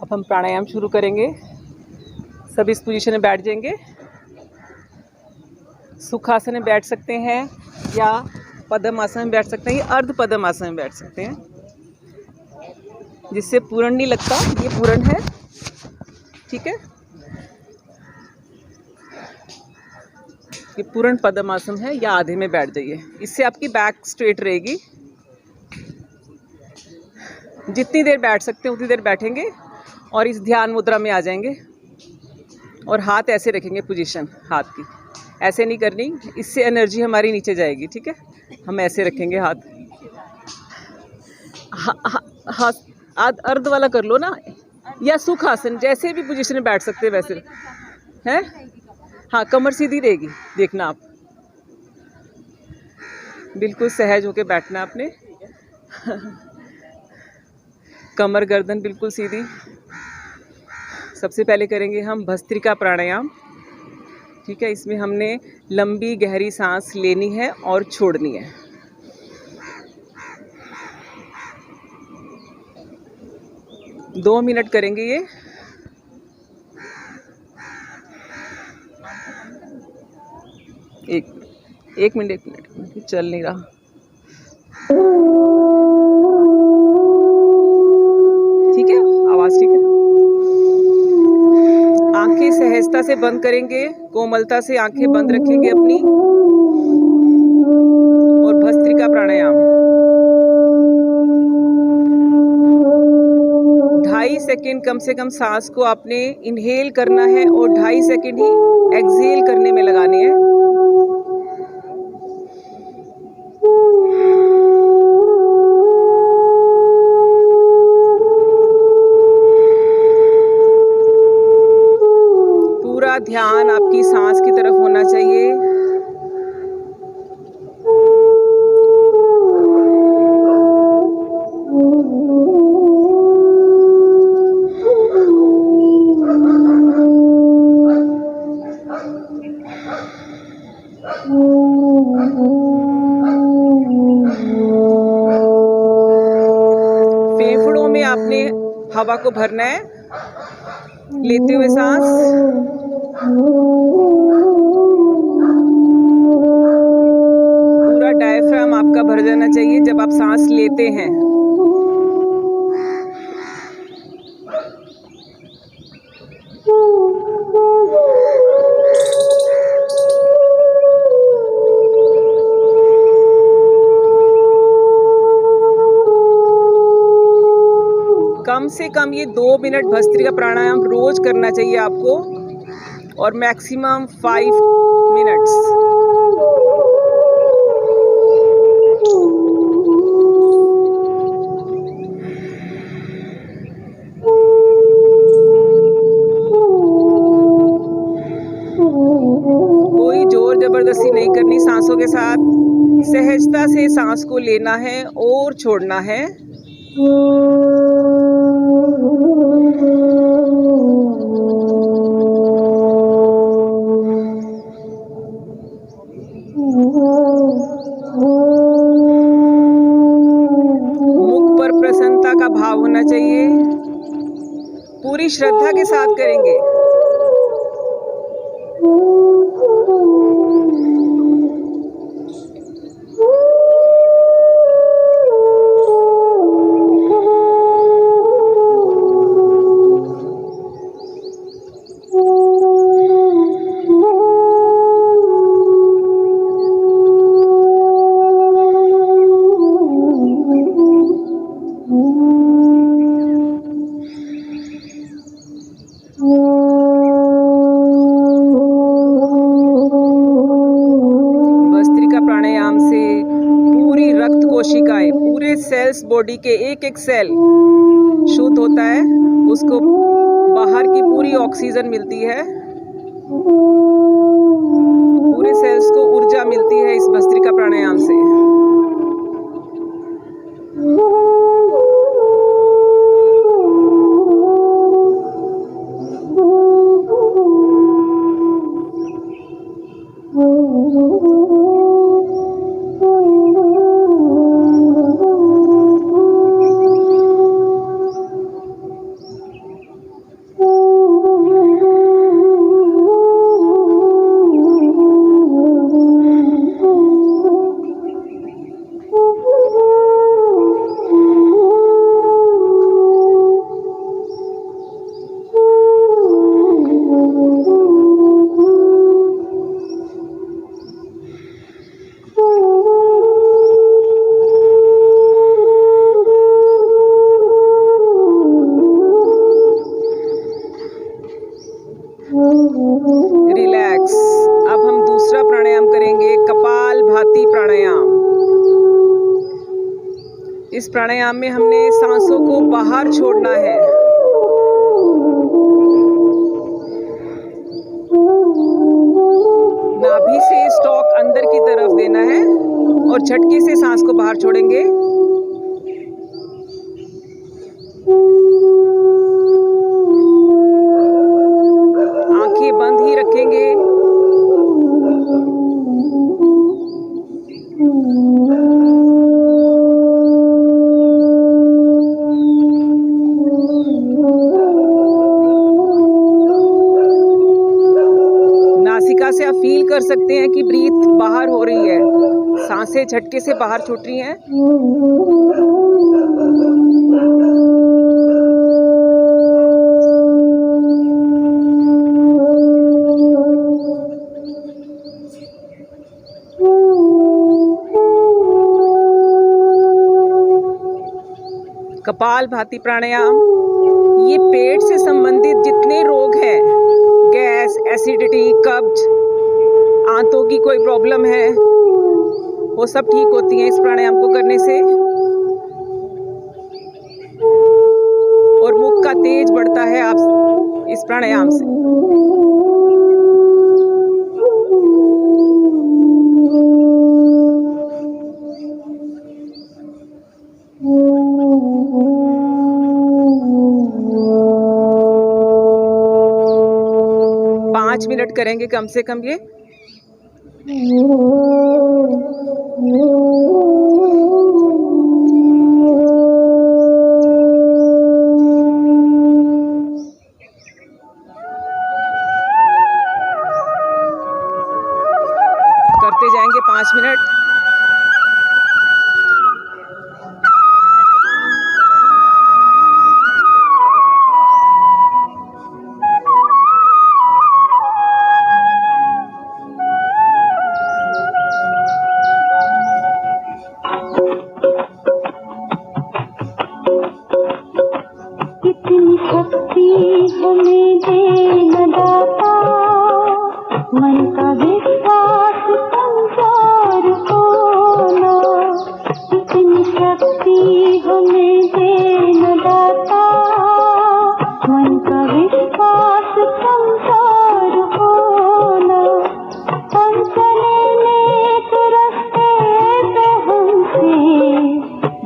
अब हम प्राणायाम शुरू करेंगे। सब इस पोजीशन में बैठ जाएंगे। सुखासन में बैठ सकते हैं या पद्मासन में बैठ सकते हैं या अर्ध पद्मासन में बैठ सकते हैं, जिससे पूर्ण नहीं लगता। ये पूर्ण है, ठीक है। ये पूर्ण पद्मासन है या आधे में बैठ जाइए। इससे आपकी बैक स्ट्रेट रहेगी। जितनी देर बैठ सकते हैं उतनी देर बैठेंगे और इस ध्यान मुद्रा में आ जाएंगे और हाथ ऐसे रखेंगे। पोजीशन हाथ की ऐसे नहीं करनी, इससे एनर्जी हमारी नीचे जाएगी, ठीक है। हम ऐसे रखेंगे हाथ। हाथ अर्ध वाला कर लो ना, या सुखासन, जैसे भी पोजीशन में बैठ सकते हैं वैसे हैं। हाँ, कमर सीधी रहेगी, देखना आप। बिल्कुल सहज होके बैठना आपने। कमर गर्दन बिल्कुल सीधी। सबसे पहले करेंगे हम भस्त्रिका प्राणायाम, ठीक है। इसमें हमने लंबी गहरी सांस लेनी है और छोड़नी है। दो मिनट करेंगे ये। एक मिनट चल नहीं रहा। ठीक है, आवाज ठीक है। आंखें सहजता से बंद करेंगे, कोमलता से आंखें बंद रखेंगे अपनी, और भस्त्रिका प्राणायाम 2.5 सेकेंड कम से कम सांस को आपने इनहेल करना है और 2.5 सेकेंड ही एक्सहेल करने में लगाने हैं। पूरा ध्यान आपकी सांस की तरफ होना चाहिए। फेफड़ों में आपने हवा को भरना है, लेते हुए सांस। पूरा डायफ्राम आपका भर जाना चाहिए जब आप सांस लेते हैं। कम से कम ये 2 मिनट भस्त्रिका प्राणायाम रोज करना चाहिए आपको, और मैक्सिमम 5 मिनट्स। कोई जोर जबरदस्ती नहीं करनी सांसों के साथ। सहजता से सांस को लेना है और छोड़ना है। मुख पर प्रसन्नता का भाव होना चाहिए। पूरी श्रद्धा के साथ करेंगे। कोशिकाएं, पूरे सेल्स, बॉडी के एक एक सेल शुद्ध होता है, उसको बाहर की पूरी ऑक्सीजन मिलती है, पूरे सेल्स को ऊर्जा मिलती है इस भस्त्रिका प्राणायाम से। प्राणायाम में हमने सांसों को बाहर छोड़ना है। नाभि से स्टॉक अंदर की तरफ देना है और झटके से सांस को बाहर छोड़ेंगे। आंखें बंद ही रखेंगे। नासिका से आप फील कर सकते हैं कि ब्रीथ बाहर हो रही है, सांसें झटके से बाहर छूट रही हैं। कपालभाति प्राणायाम ये पेट से संबंधित जितने रोग हैं, गैस, एसिडिटी, कब्ज, आंतों की कोई प्रॉब्लम है, वो सब ठीक होती हैं इस प्राणायाम को करने से। और मुख का तेज बढ़ता है आप इस प्राणायाम से। पाँच मिनट करेंगे कम से कम ये। करते जाएंगे 5 मिनट। कितनी शक्ति हमें दे दाता, मन का विश्वास कमजोर होना। कितनी शक्ति हमें दे दाता, मन का विश्वास कमजोर होना। हम चले नेक रास्ते पे हमसे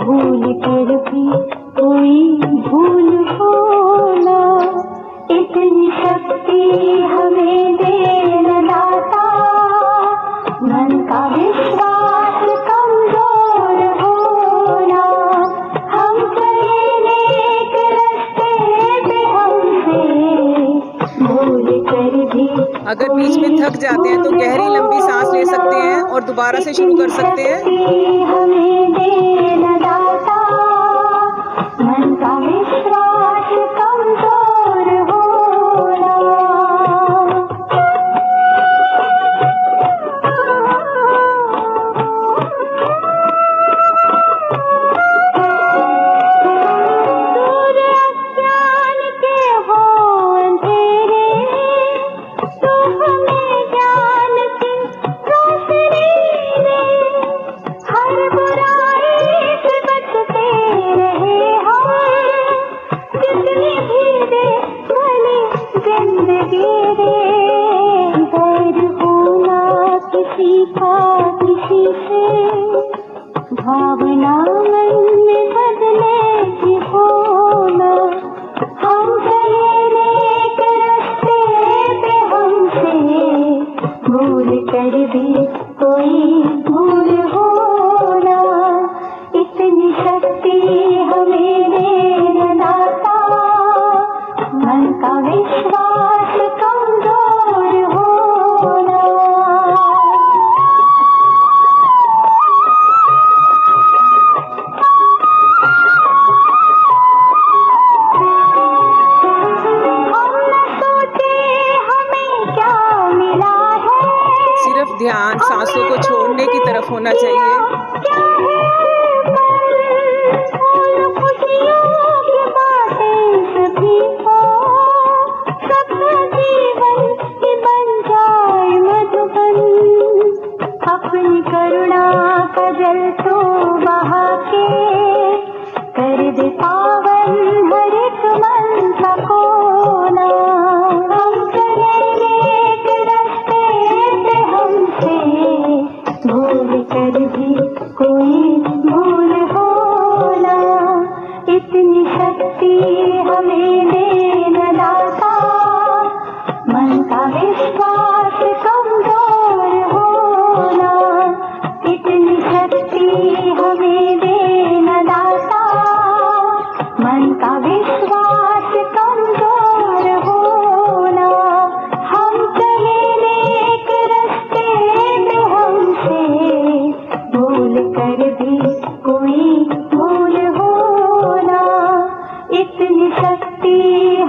भूल कर भी कोई भूल होना। इतनी शक्ति हमें दे दाता, मन का विश्वास कमजोर होना। हम चले नेक रास्ते पे हमसे भूल कर भी। अगर बीच में थक जाते हैं तो गहरी लंबी सांस ले सकते हैं और दोबारा से शुरू कर सकते हैं। हमें दे दाता, मन का विश्वास कमजोर होना। दूर अज्ञान के हो अंधेरे, तो हमें ज्ञान की रोशनी दे। हर बुराई से बचते रहे हम, जितनी भी दे भली जिंदगी दे। डर होना किसी का किसी से, भावना मन में बदले की होना। हम चले नेक रास्ते पे हमसे भूल कर भी कोई भूल होना। इतनी शक्ति हमें दे दाता, मन का विश्वास कमजोर होना। हम न सोचे हमें क्या मिला है, सिर्फ ध्यान सांसों को छोड़ने की तरफ होना चाहिए। क्या है और खुशियों की बातें सभी को। सबका जीवन ही बन जाए मधुबन, अपनी करुणा का जल तो बहा के शक्ति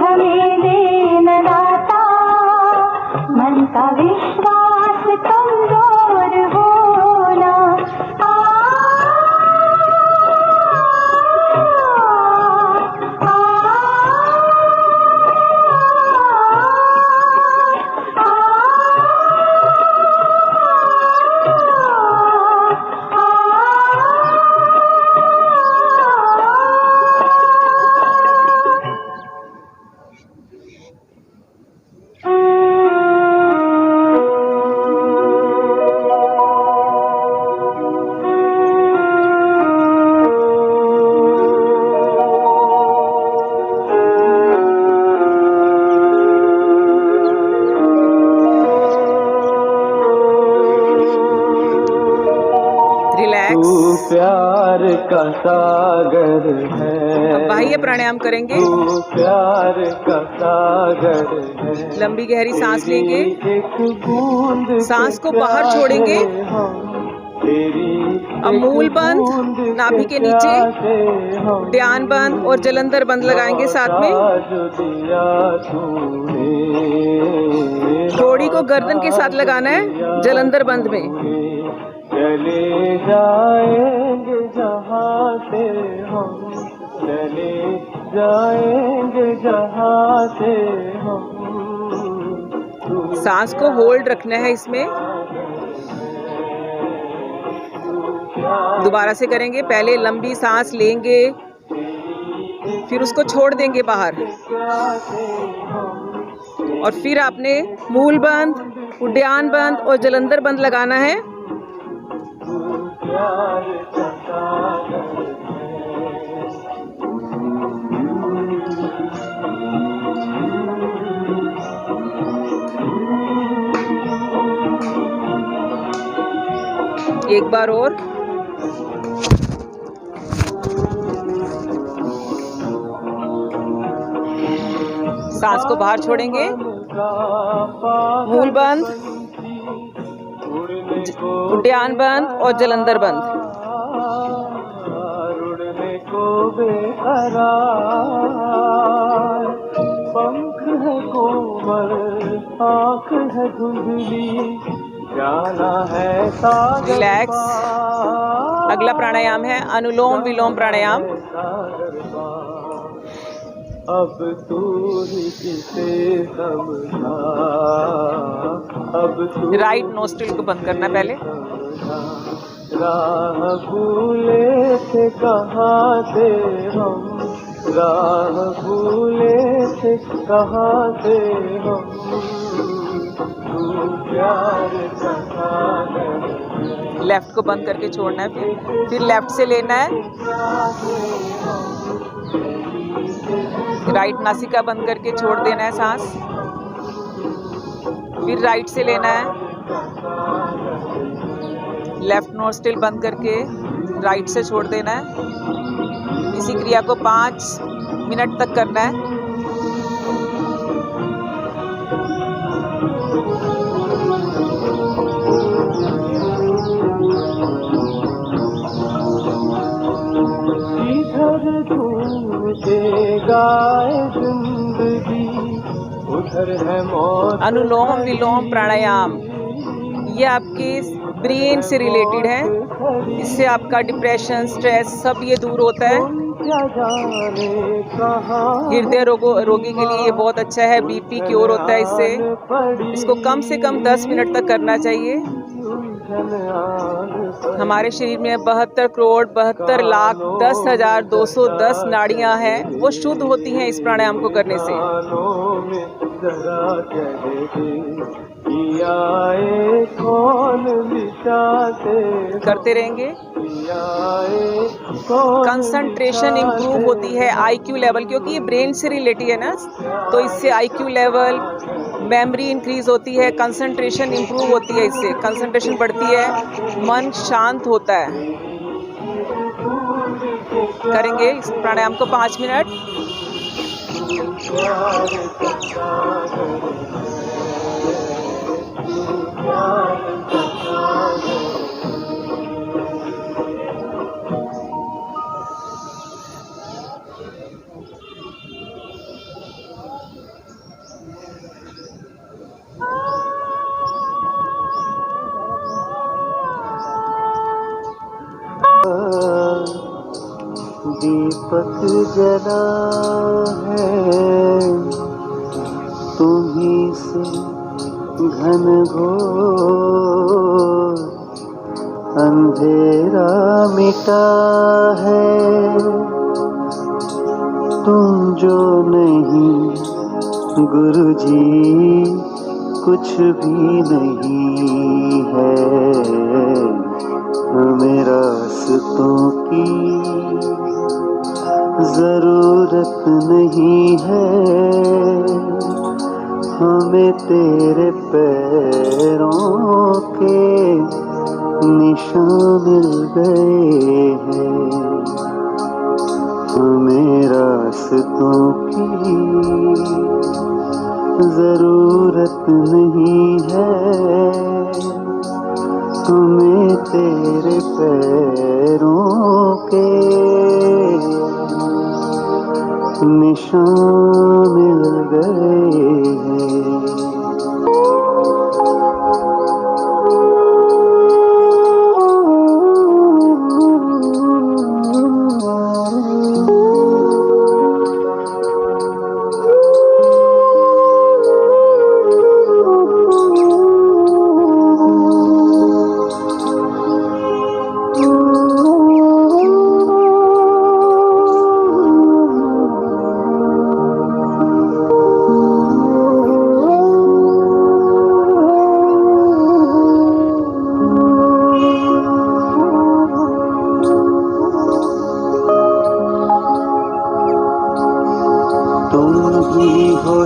हमें देना दाता, मन का विश्वास कमजोर होना। रिलैक्स। तू प्यार का सागर है, अब बाह्य प्राणायाम करेंगे। तू प्यार का सागर है, लंबी गहरी सांस लेंगे, एक बूंद सांस को बाहर छोड़ेंगे। अब मूल बंद, नाभि के नीचे ध्यान बंद और जलंधर बंद लगाएंगे साथ में। थोड़ी को गर्दन के साथ लगाना है जलंधर बंद में। चले जाएंगे जहाँ से हम, चले जाएंगे जहाँ से हम। सांस को होल्ड रखना है इसमें। दोबारा से करेंगे। पहले लंबी सांस लेंगे, फिर उसको छोड़ देंगे बाहर, और फिर आपने मूल बंद, उड्डयन बंद और जलंधर बंद लगाना है। एक बार और। सांस को बाहर छोड़ेंगे, मूल बंद, उड्डयन बंद और जलंधर बंद। उड़ने को बेकरार, पंख है कोमल, आँख है धुंधली, जाना है सागर। रिलैक्स। अगला प्राणायाम है अनुलोम विलोम प्राणायाम। अब तू ही किसे समझा, अब तू राइट नोस्ट्रिल को बंद करना पहले। राह भूले थे कहाँ से हम, राह भूले थे कहाँ से हम, तू प्यार का सागर। लेफ्ट को बंद करके छोड़ना है, फिर लेफ्ट से लेना है। राइट नासिका बंद करके छोड़ देना है सांस, फिर राइट से लेना है। लेफ्ट नोस्ट्रिल बंद करके राइट से छोड़ देना है। इसी क्रिया को 5 मिनट तक करना है। इधर घूमते गाए जिंदगी, उधर है मौत। अनुलोम विलोम प्राणायाम ये आपके ब्रेन से रिलेटेड है। इससे आपका डिप्रेशन, स्ट्रेस सब ये दूर होता है। हृदय रोगी के लिए ये बहुत अच्छा है। बीपी क्योर होता है इससे। इसको कम से कम 10 मिनट तक करना चाहिए। हमारे शरीर में 72 करोड़ 72 लाख 10,210 नाड़ियां हैं, वो शुद्ध होती हैं इस प्राणायाम को करने से। करते रहेंगे। कंसंट्रेशन इंप्रूव होती है, आईक्यू लेवल, क्योंकि ये ब्रेन से रिलेटेड है ना, तो इससे आईक्यू लेवल, मेमोरी इंक्रीज होती है, कंसंट्रेशन इंप्रूव होती है। इससे कंसंट्रेशन बढ़ती है, मन शांत होता है। करेंगे इस प्राणायाम को 5 मिनट। दीपक जला है, तुम्ही से घन घोर अंधेरा मिटा है। तुम जो नहीं गुरुजी कुछ भी नहीं है, हमें रास्तों की जरूरत नहीं है, हमें तेरे पैरों के निशान मिल गए हैं, हमें रास्तों की जरूरत नहीं है, हमें तेरे पैरों के निशान मिल गए हैं।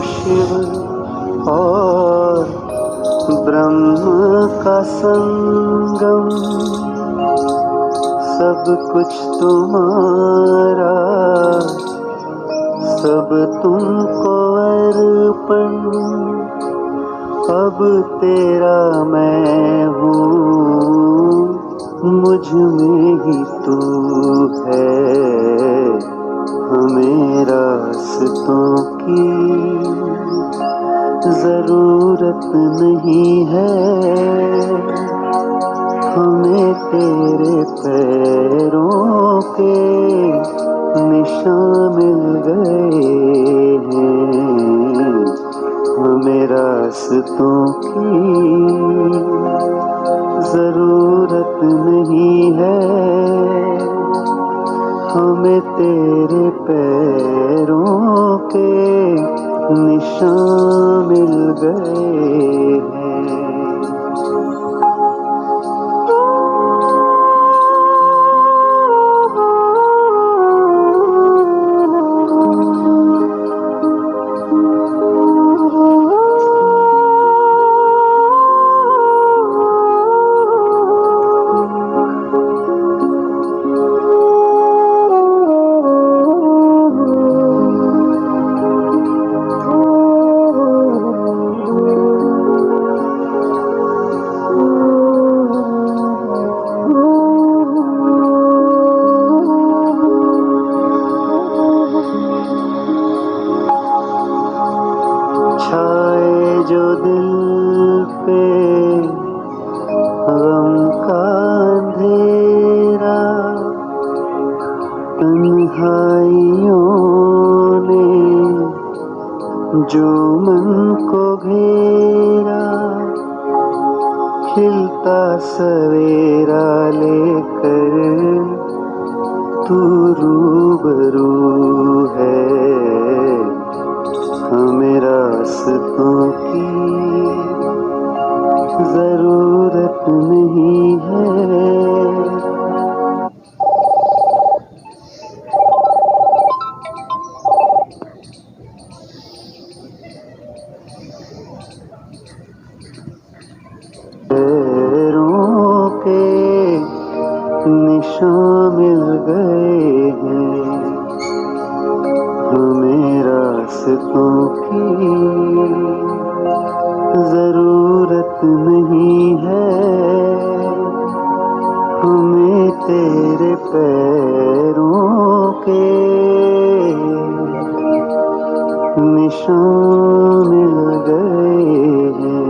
शिव और ब्रह्म का संगम, सब कुछ तुम्हारा, सब तुमको अर्पण, अब तेरा मैं हूँ, मुझ में ही तू है, हमें रास्तों की जरूरत नहीं है, हमें तेरे पैरों के निशान मिल गए हैं, हमें रास्तों की जरूरत नहीं है, हमें तेरे पैरों के निशान मिल गए हैं। छाए जो दिल पे गम का अंधेरा, तन्हाइयों ने जो मन को घेरा, खिलता सवेरा लेकर तू रूबरू है, हमें रास्तों की जरूरत नहीं है। पैरों के निशान मिल गए हैं, हमें रास्तों की जरूरत नहीं है, हमें तेरे पैरों के निशान मिल गए हैं।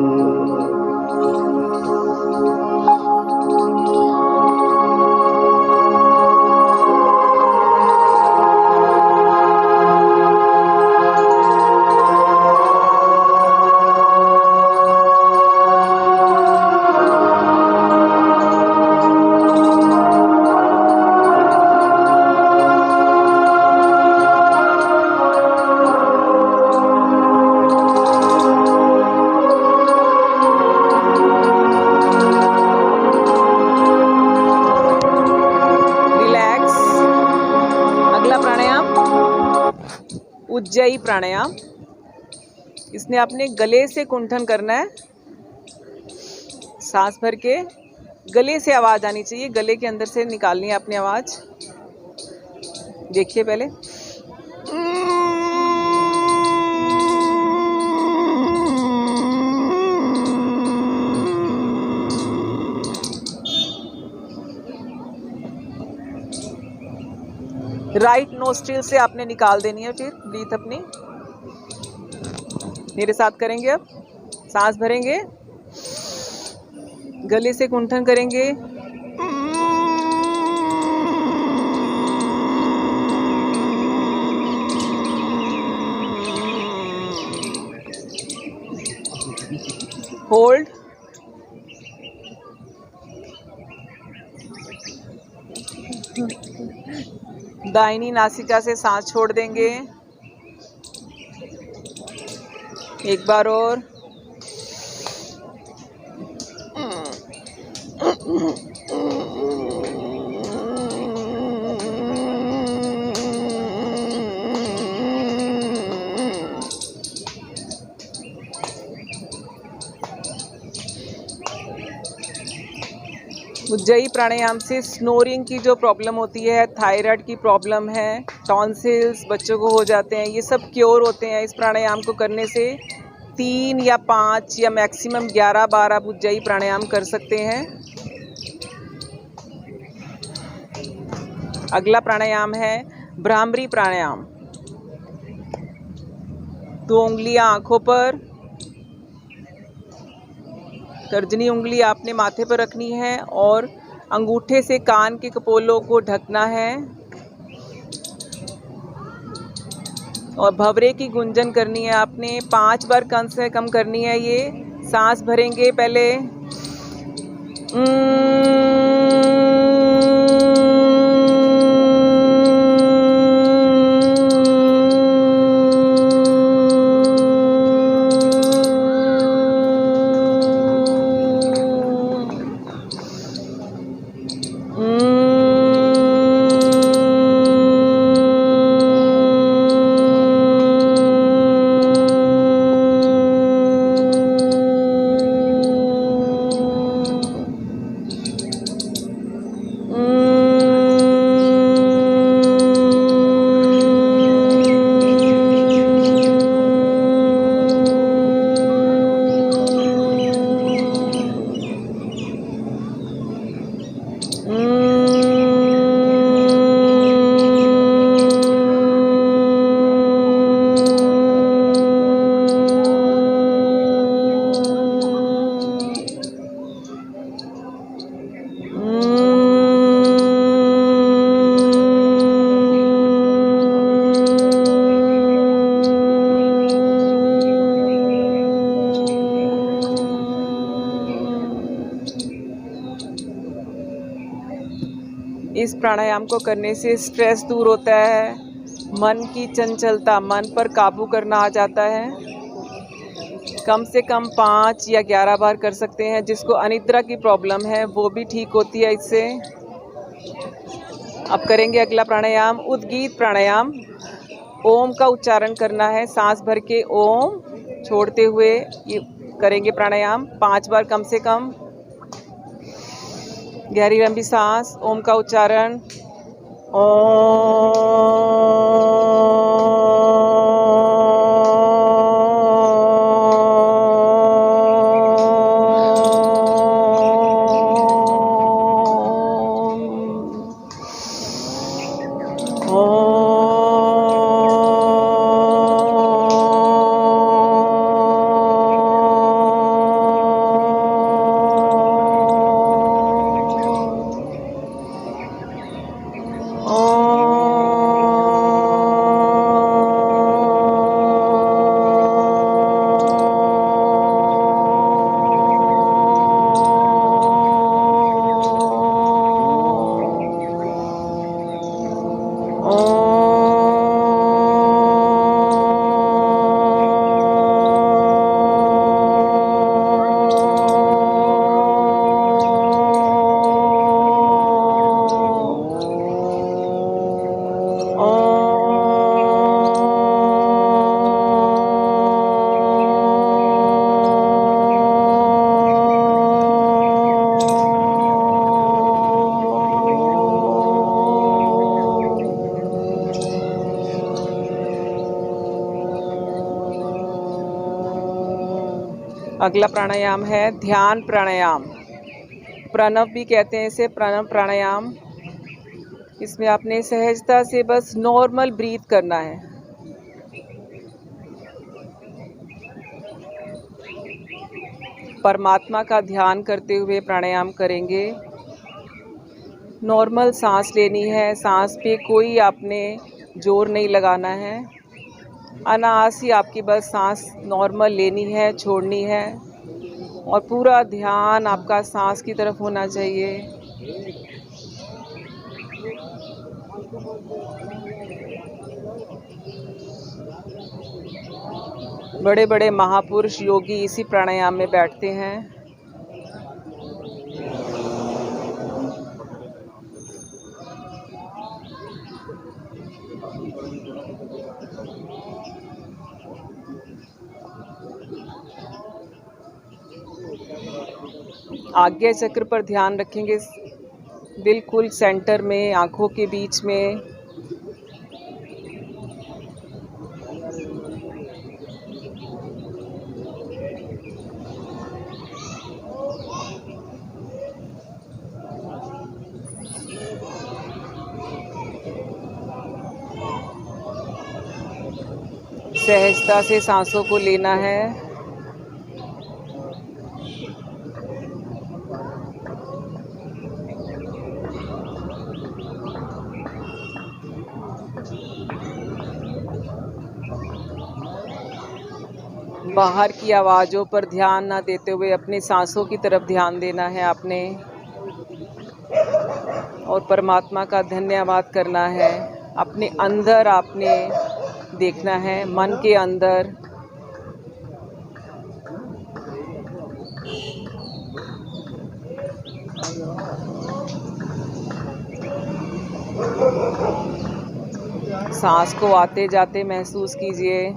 उज्जयी प्राणायाम। इसने अपने गले से कुंठन करना है। सांस भर के गले से आवाज़ आनी चाहिए, गले के अंदर से निकालनी है अपनी आवाज़। देखिए पहले। राइट नोस्ट्रिल से आपने निकाल देनी है। फिर ब्रीथ अपनी मेरे साथ करेंगे। अब सांस भरेंगे, गले से कुंठन करेंगे। होल्ड। दाहिनी नासिका से सांस छोड़ देंगे। एक बार और। उज्जयी प्राणायाम से स्नोरिंग की जो प्रॉब्लम होती है, थायराइड की प्रॉब्लम है, टॉन्सिल्स बच्चों को हो जाते हैं, ये सब क्योर होते हैं इस प्राणायाम को करने से। 3 या 5 या मैक्सिमम 11 बार आप उज्जयी प्राणायाम कर सकते हैं। अगला प्राणायाम है भ्रामरी प्राणायाम। 2 उंगलियां आंखों पर, तर्जनी उंगली आपने माथे पर रखनी है और अंगूठे से कान के कपोलों को ढकना है और भंवरे की गुंजन करनी है आपने। 5 बार कम से कम करनी है ये। सांस भरेंगे पहले। इस प्राणायाम को करने से स्ट्रेस दूर होता है, मन की चंचलता, मन पर काबू करना आ जाता है। कम से कम 5 या 11 बार कर सकते हैं। जिसको अनिद्रा की प्रॉब्लम है वो भी ठीक होती है इससे। अब करेंगे अगला प्राणायाम उद्गीत प्राणायाम। ओम का उच्चारण करना है, सांस भर के ओम छोड़ते हुए ये करेंगे प्राणायाम 5 बार कम से कम। गहरी लंबी सांस, ओम का उच्चारण। अगला प्राणायाम है ध्यान प्राणायाम। प्रणव भी कहते हैं इसे, प्रणव प्राणायाम। इसमें आपने सहजता से बस नॉर्मल ब्रीथ करना है। परमात्मा का ध्यान करते हुए प्राणायाम करेंगे। नॉर्मल सांस लेनी है, सांस पे कोई आपने जोर नहीं लगाना है। अनायास ही आपकी बस सांस नॉर्मल लेनी है, छोड़नी है, और पूरा ध्यान आपका सांस की तरफ होना चाहिए। बड़े बड़े महापुरुष योगी इसी प्राणायाम में बैठते हैं। आज्ञा चक्र पर ध्यान रखेंगे, बिल्कुल सेंटर में, आंखों के बीच में। सहजता से सांसों को लेना है। बाहर की आवाज़ों पर ध्यान ना देते हुए अपनी सांसों की तरफ ध्यान देना है आपने, और परमात्मा का धन्यवाद करना है। अपने अंदर आपने देखना है, मन के अंदर। सांस को आते जाते महसूस कीजिए।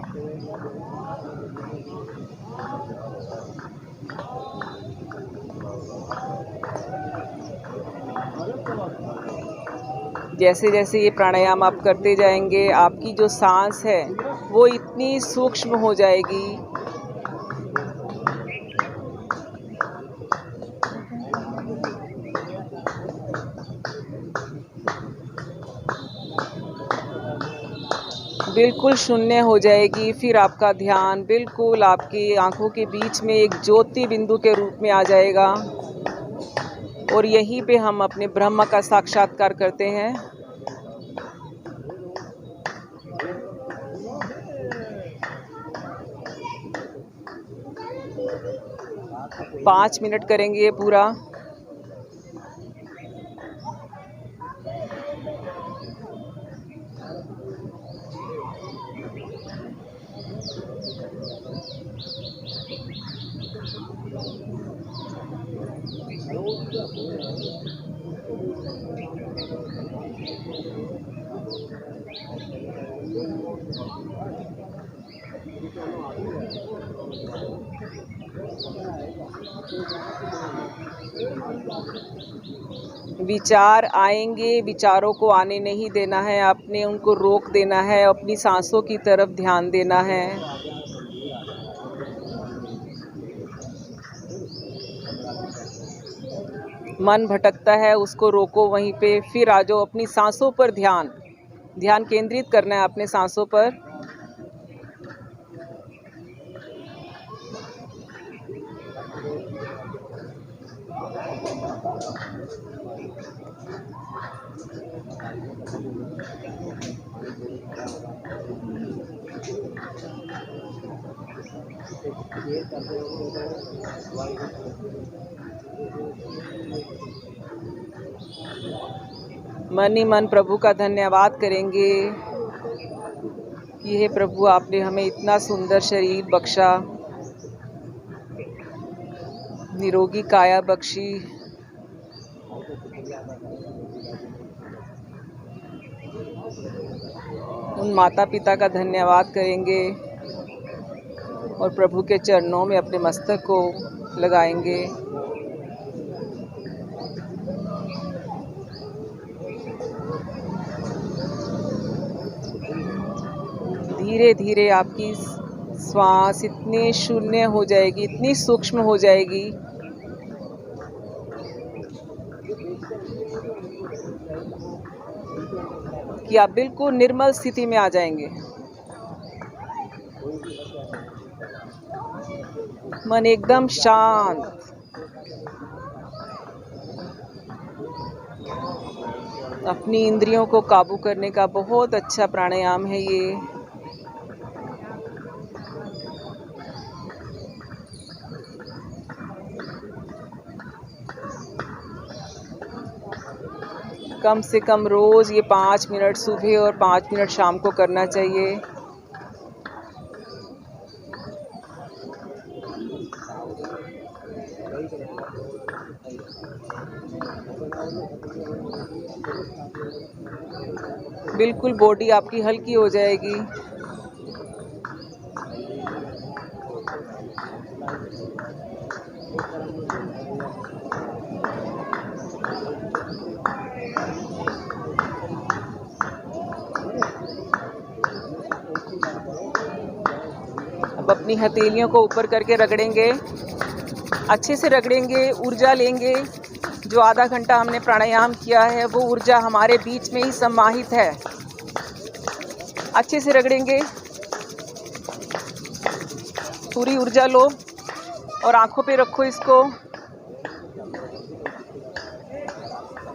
जैसे जैसे ये प्राणायाम आप करते जाएंगे, आपकी जो सांस है वो इतनी सूक्ष्म हो जाएगी। बिल्कुल शून्य हो जाएगी। फिर आपका ध्यान बिल्कुल आपकी आंखों के बीच में एक ज्योति बिंदु के रूप में आ जाएगा, और यहीं पे हम अपने ब्रह्म का साक्षात्कार करते हैं। पाँच मिनट करेंगे ये पूरा। विचार आएंगे, विचारों को आने नहीं देना है आपने, उनको रोक देना है। अपनी सांसों की तरफ ध्यान देना है। मन भटकता है, उसको रोको वहीं पे, फिर आ जाओ अपनी सांसों पर। ध्यान केंद्रित करना है अपने सांसों पर। मन ही मन प्रभु का धन्यवाद करेंगे कि हे प्रभु, आपने हमें इतना सुंदर शरीर बख्शा, निरोगी काया बख्शी। उन माता पिता का धन्यवाद करेंगे और प्रभु के चरणों में अपने मस्तक को लगाएंगे। धीरे धीरे आपकी श्वास इतनी शून्य हो जाएगी, इतनी सूक्ष्म हो जाएगी कि आप बिल्कुल निर्मल स्थिति में आ जाएंगे। मन एकदम शांत। अपनी इंद्रियों को काबू करने का बहुत अच्छा प्राणायाम है ये। कम से कम रोज ये 5 मिनट सुबह और 5 मिनट शाम को करना चाहिए। बिल्कुल बॉडी आपकी हल्की हो जाएगी। अब अपनी हथेलियों को ऊपर करके रगड़ेंगे, अच्छे से रगड़ेंगे, ऊर्जा लेंगे। जो आधा घंटा हमने प्राणायाम किया है वो ऊर्जा हमारे बीच में ही समाहित है। अच्छे से रगड़ेंगे, पूरी ऊर्जा लो और आंखों पे रखो इसको।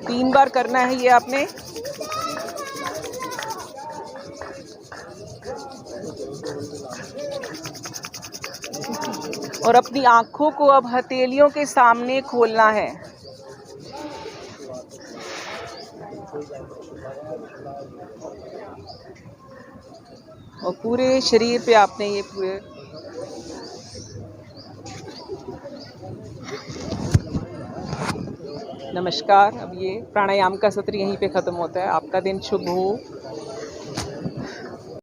3 बार करना है ये आपने। और अपनी आंखों को अब हथेलियों के सामने खोलना है। और पूरे शरीर पे आपने ये पूरे नमस्कार। अब ये प्राणायाम का सत्र यहीं पे ख़त्म होता है। आपका दिन शुभ हो।